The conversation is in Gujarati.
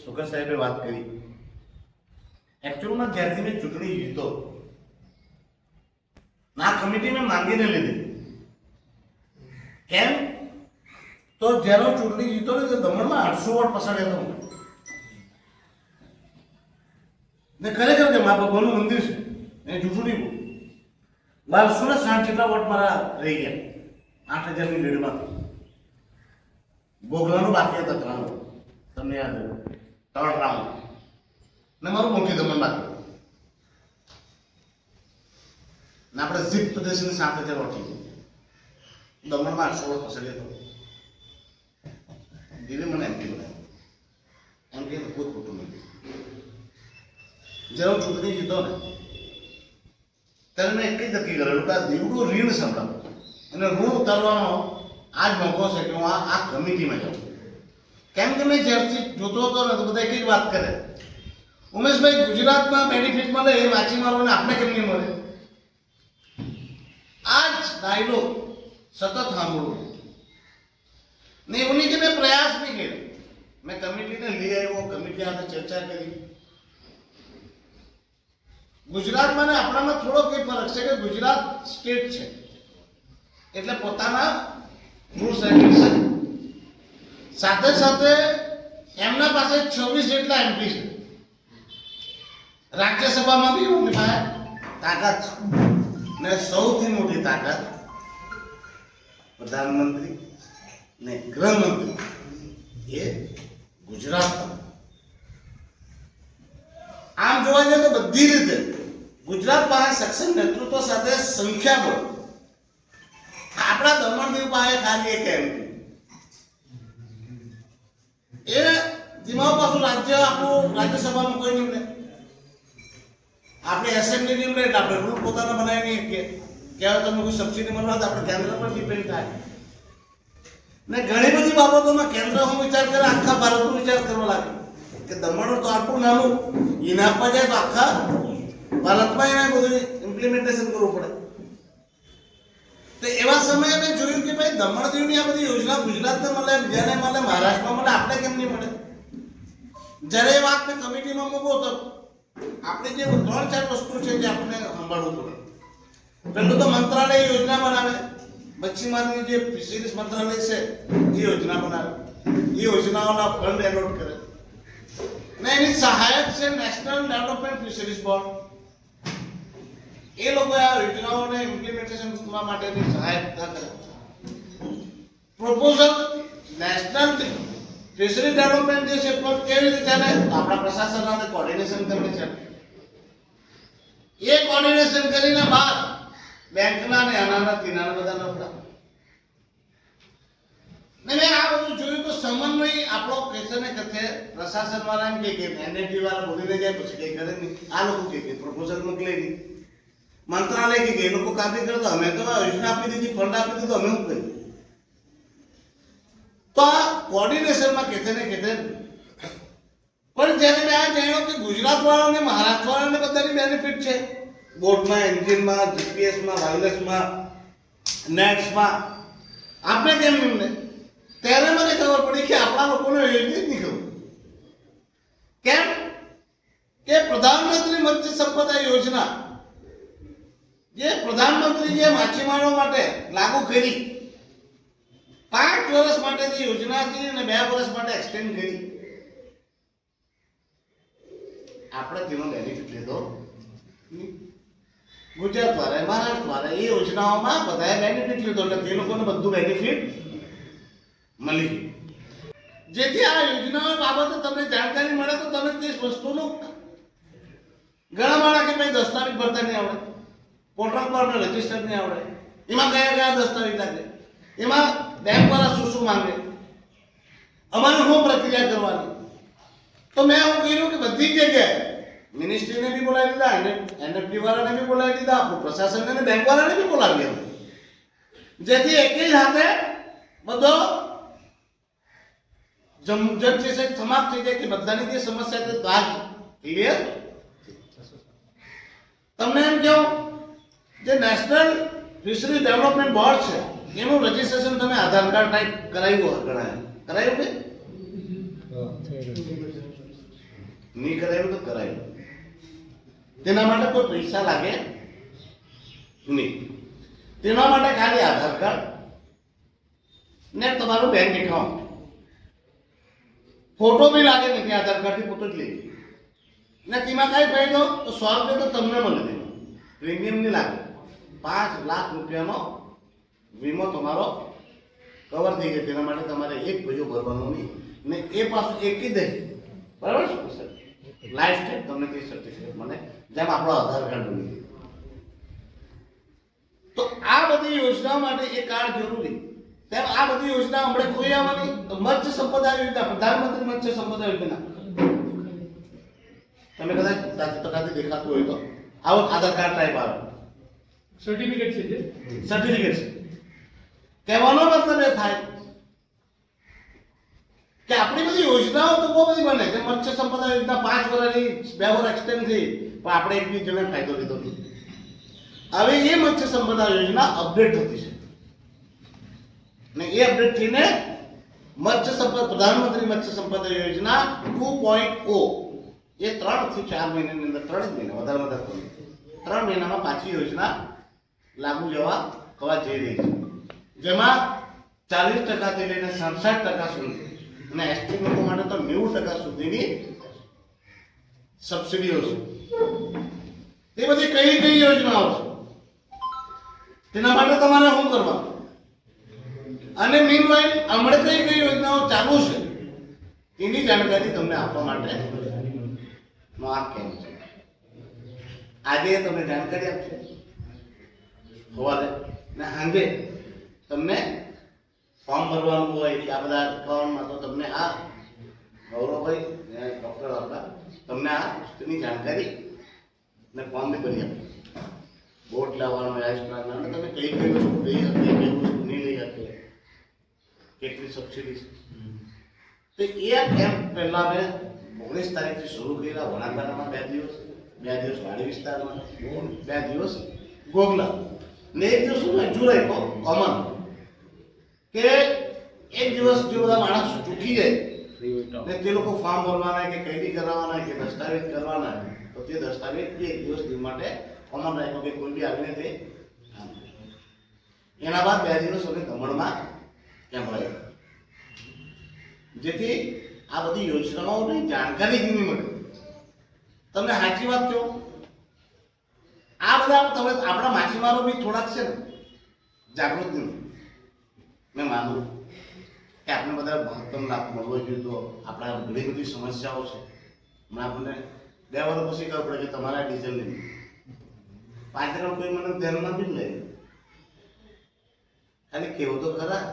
સુગર સાહેબે વાત કરી, एक्चुअल में ज्यारથી મેં ચૂંટણી જીતો ના કમિટી મેં માંગીને લીધી. કેમ તો જ્યારે હું ચૂંટણી જીતો ને તો દમણમાં 800 વોટ પસાડ્યા હતો ને ખરેખર કે મા ભગવાનનું મંદિર છે એ જૂઠું નહીં બોલું. 1260 જેટલા વોટ મારા રહી ગયા 8000ની લીડમાંથી. ગોગલાનું બાકી હતા 3 વોટ, તમને યાદ હોય 3 રાઉન્ડ ને મારું મોટી દમણ બાકી ને આપણે ઝીપ પ્રદેશની 7000 વોટ દમણમાં 800 વોટ પસંદ હતો. દીવે મને એમપી બનાવ્યો. એમપી કોઈ ખોટું નથી. જ્યારે હું ચૂંટણી જીતો ને ત્યારે મેં એક જ નક્કી કરેલું કે આ દીવડું ઋણ સંભળાવું અને ઋણ ઉતારવાનો આ જ મોકો છે કે હું આ કમિટીમાં જાઉં. કેમ કે મેં જ્યારથી જોતો હતો ને તો બધા એક જ વાત કરે, ઉમેશભાઈ ગુજરાતમાં બેનિફિટ મળે એ માછીમારોને આપણે કેમ નહીં મળે? આ જ ડાયલોગ સતત સાંભળવું ને એવું નહીં કે મેં પ્રયાસ નહીં કર્યો. મેં કમિટીને લઈ આવ્યો, કમિટી સાથે ચર્ચા કરી. ગુજરાતમાં ને આપણામાં થોડો કંઈ ફરક છે કે ગુજરાત સ્ટેટ છે એટલે પોતાના રૂલ્સ રેગ્યુલેશન સાથે સાથે એમના પાસે 26 જેટલા એમપી છે. રાજ્યસભામાં બી એમની પાસે તાકાત ને સૌથી મોટી તાકાત પ્રધાનમંત્રી ને ગૃહમંત્રી એ ગુજરાતમાં. આમ જોવા જઈએ તો બધી રીતે ગુજરાત પાસે સક્ષમ નેતૃત્વ સાથે સંખ્યાબળ. આપણા દમણ દીવ પાસે ખાલી એક એમપી એ દિમાગ પાછું રાજ્ય આપણું રાજ્યસભામાં કોઈ નહીં. આપણે એસેમ્બલી નહીં એટલે આપણે રૂલ પોતાના બનાવી નહીં કે હવે તમને કોઈ સબસિડી મળવા તો આપણે કેન્દ્ર પર ડિપેન્ડ થાય ને ઘણી બધી બાબતોમાં કેન્દ્ર હું વિચાર કરે આખા ભારતનો વિચાર કરવા લાગે કે દમણ તો આટલું નાનું એના પર જાય તો આખા ભારતમાં એને બધું ઇમ્પ્લિમેન્ટેશન કરવું પડે. તો એવા સમયે મેં જોયું કે ભાઈ દમણ દીવની આ બધી યોજના ગુજરાતને મળે, બીજાને મળે, મહારાષ્ટ્રમાં મળે, આપણે કેમ નહીં મળે? જ્યારે એ વાત મેં કમિટીમાં મૂકો તો આપણે જે 3-4 વસ્તુ છે જે આપણે સંભાળવું પડે. પહેલું તો મંત્રાલય યોજના બનાવે, મચ્છીમારની જે ફિશરીઝ મંત્રાલય છે એ યોજના બનાવે, એ યોજનાઓના ફંડ એલોટ કરે ને એની સહાયક છે નેશનલ ડેવલપમેન્ટ ફિશરીઝ બોર્ડ. એ લોકો આ યોજનાઓને ઇમ્પ્લિમેન્ટેશન માટેની સહાયતા કરે. પ્રોપોઝલ નેશનલ ફિશરી ડેવલપમેન્ટ જે છે પણ કેવી રીતે ચાલે? આપણા પ્રશાસન સાથે કોર્ડિનેશન કરીને ચાલે. એ કોર્ડિનેશન કરીને બાદ બેંકના ને આનાના તીનાના બધા નફડા ને મેં આ બધું જોયું તો સમન્વય આપણો કહેશે ને કે પ્રશાસન વાળા એમ કે એનએટી વાળા બોલીને જાય પછી કઈ કરે નહીં. આ લોકો કે પ્રપોઝલ મોકલે નહીં, મંત્રાલય કે એ લોકો કામ નહીં કરતા, અમે તો યોજના આપી દીધી, ફંડ આપી દીધું, અમે શું કરીએ? તો આ કોર્ડિનેશનમાં કહેશે ને કહેશે. પણ જ્યારે મેં આ જાણ્યો કે ગુજરાત વાળાને મહારાષ્ટ્ર વાળાને બધાની બેનિફિટ છે બોટમાં, એન્જિનમાં, જીપીએસમાં, વાયરલેસમાં, નેટ્સમાં, આપણે કેમ એમને? ત્યારે મને ખબર પડી કે આપણા લોકોને એ જ નહીં ખબર. કેમ કે પ્રધાનમંત્રી મત્સ્ય સંપદા યોજના જે પ્રધાનમંત્રી જે માછીમારો માટે લાગુ કરી 5 વર્ષ માટેની યોજના હતી અને 2 વર્ષ માટે એક્સટેન્ડ કરી. આપણે તેનો બેનિફિટ લીધો. ગુજરાત વાળા, મહારાષ્ટ્ર વાળા એ યોજનાઓમાં બધાએ બેનિફિટ લીધો એટલે તે લોકોને બધું બેનિફિટ મળી ગયું. જેથી આ યોજનાઓ બાબતે તમને જાણકારી મળે તો તમે તે વસ્તુનું ઘણા માણસ કે ભાઈ દસ્તાવેજ ભરતા નહીં આવડે, પોર્ટલ પર રજીસ્ટર નહીં આવડે, એમાં કયા કયા દસ્તાવેજ લાગે, એમાં બેંક વાળા શું માંગે, અમારે શું પ્રક્રિયા કરવાની. તો મેં એવું કહ્યું કે બધી જગ્યાએ મિનિસ્ટ્રીને બી બોલાવી દીધા, એનએફટી વાળાને બી બોલાવી દીધા, આપણું પ્રશાસનને અને બેંક વાળાને બી બોલાવી દીધા, જેથી એક જ હાથે બધો જમજટ જે છે સમાપ્ત થઈ જાય કે બધાની જે સમસ્યા છે તો આજ ક્લિયર. તમને એમ કહું જે નેશનલ ફિશરી ડેવલપમેન્ટ બોર્ડ છે એનું રજીસ્ટ્રેશન તમે આધાર કાર્ડ ટાઈપ કરાવ્યું કે નહીં કરાયું તો કરાયું. તેના માટે કોઈ પૈસા લાગે નહીં. તેના માટે ખાલી આધાર કાર્ડ ને તમારું બેંક એકાઉન્ટ, ફોટો બી લાગે નહીં, આધાર કાર્ડથી ફોટો જ લઈ ને તેમાં કાંઈ ફાયદો તો 100 રૂપિયા તો તમને મળે. તેમાં પ્રીમિયમ નહીં લાગે. 5 લાખ રૂપિયાનો વીમો તમારો કવર થઈ જાય. તેના માટે તમારે એક પૈસો ભરવાનો નહીં ને એ પાછું એક જ દે. બરાબર છે સર? લાઈફ ટાઈમ તમને તે સર્ટિફિકેટ મળે, જેમ આપણો આધાર કાર્ડ બની જાય. તો આ બધી યોજનાઓ માટે એ કાર્ડ જરૂરી. તેમ આ બધી યોજના હમણાં કોઈ આવવાની તો મત્સ્ય સંપદા યોજના, પ્રધાનમંત્રી મત્સ્ય સંપદા યોજના, તમે કદાચ ટકાથી દેખાતું હોય તો આવો આધાર કાર્ડ ટાઈપ આવે, સર્ટિફિકેટ છે જે સર્ટિફિકેટ છે. કહેવાનો મતલબ એ થાય કે આપણી બધી યોજનાઓ તો બહુ બધી બને છે. મત્સ્ય સંપદા યોજના 5 વર્ષની 2 વર્ષ એક્સટેન્ડ થઈ, પણ આપણે એક બી જણે ફાયદો લીધો નથી. હવે એ મત્સ્ય સંપદા યોજના અપડેટ થતી છે ને એ અપડેટ થઈને મત્સ્ય સંપદા પ્રધાનમંત્રી મત્સ્ય સંપદા યોજના 2.0 એ 3 થી 4 મહિનાની અંદર, 3 જ મહિના વધારે 3 મહિનામાં પાછી યોજના લાગુ થવા જઈ રહી છે, જેમાં 40% થી લઈને 67% સુધી અને એસટી લોકો માટે તો 90% સુધીની સબસિડીઓ છે. એ બધી કઈ કઈ યોજનાઓ છે તેના માટે તમારે શું કરવાનું, અને મીનવાઇલ હમણાં કઈ કઈ યોજનાઓ ચાલુ છે એની જાણકારી તમને આપવા માટે આ કેમ્પ છે. આજે તમને જાણકારી આપશે સવારે ને સાંજે તમને ફોર્મ ભરવાનું હોય કે આ બધા એકાઉન્ટમાં, તો તમને આ ગૌરવભાઈ ડૉક્ટર આપણા તમને આ વસ્તુની જાણકારી ને ફોર્મ બી કરી આપે. બોટ લાવવાનો આયુષ્માન, તમે કઈ કઈ વસ્તુ લઈ શકે, કઈ વસ્તુ નહીં લઈ શકે, કેટલી સબસિડી છે. તો એ કેમ્પ પહેલા મેં 19 તારીખથી શરૂ કર્યા. વણાકબારામાં 2 દિવસ, 2 દિવસ વાડી વિસ્તારમાં, 2 દિવસ ગોગલા ને 1 દિવસ જુલાઈ કોમન, કે 1 દિવસ જો બધા માણસ ચૂકી જાય ને તે લોકો ફોર્મ ભરવાના કે કઈડી કરાવવાના કે દસ્તાવેજ કરવાના, તો તે દસ્તાવેજ 1 દિવસ માટે કોમન રાખ્યો કે કોઈ બી આવીને તે કામ કરે. એના બાદ 2 દિવસ અમે દમણમાં કેમ્પ રાખ્યો, જેથી આ બધી યોજનાઓની જાણકારી કેવી મળે. તમને સાચી વાત કહો, આ બધા તમે આપણા માછીમારો બી થોડાક છે ને જાગૃત નહીં. મેં માનું કે આપણે બધા મહત્તમ લાભ મળવો જોઈએ. તો આપણા ઘણી બધી સમસ્યાઓ છે. હમણાં આપણને 2 વર્ષ પછી ખબર પડે કે તમારા ડીઝલ નહીં, 5 કોઈ મને ધ્યાનમાં બી નહીં, ખાલી કેવું તો ખરા